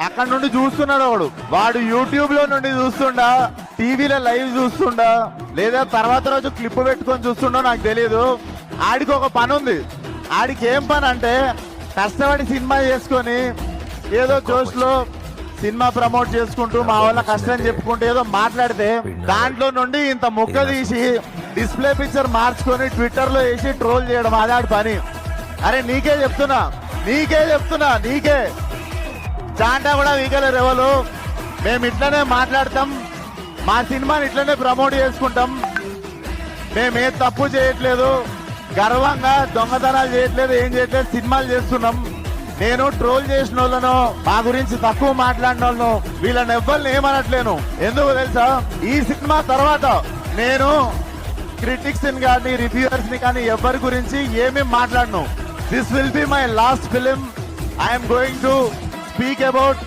అక్కడ నుండి చూస్తున్నాడు వాడు యూట్యూబ్ లో నుండి చూస్తుండా, టీవీలో లైవ్ చూస్తుండా, లేదా తర్వాత రోజు క్లిప్ పెట్టుకొని చూస్తుండో నాకు తెలియదు. ఆడికి ఒక పని ఉంది. ఆడికి ఏం పని అంటే కష్టపడి సినిమా చేసుకొని ఏదో జోష్ లో సినిమా ప్రమోట్ చేసుకుంటూ మా వాళ్ళ కష్టం చెప్పుకుంటూ ఏదో మాట్లాడితే దాంట్లో నుండి ఇంత ముక్క తీసి డిస్ప్లే పిక్చర్ మార్చుకొని ట్విట్టర్ లో వేసి ట్రోల్ చేయడం అదాడి పని. అరే నీకే చెప్తున్నా నీకే చాంటా కూడా వీగలేరు ఎవరు. మేము ఇట్లనే మాట్లాడతాం, మా సినిమాని ఇట్లనే ప్రమోట్ చేసుకుంటాం. మేమే తప్పు చేయట్లేదు, గర్వంగా దొంగతనాలు చేయట్లేదు, ఏం చేయట్లేదు, సినిమాలు చేస్తున్నాం. నేను ట్రోల్ చేసిన వాళ్ళను, మా గురించి తక్కువ మాట్లాడిన వాళ్ళను వీళ్ళని ఎవ్వరిని ఏమనట్లేను. ఎందుకు తెలుసా, ఈ సినిమా తర్వాత నేను క్రిటిక్స్ ని కానీ రివ్యూవర్స్ ని కానీ ఎవరి గురించి ఏమీ మాట్లాడను. This will be my last film. I'm going to speak about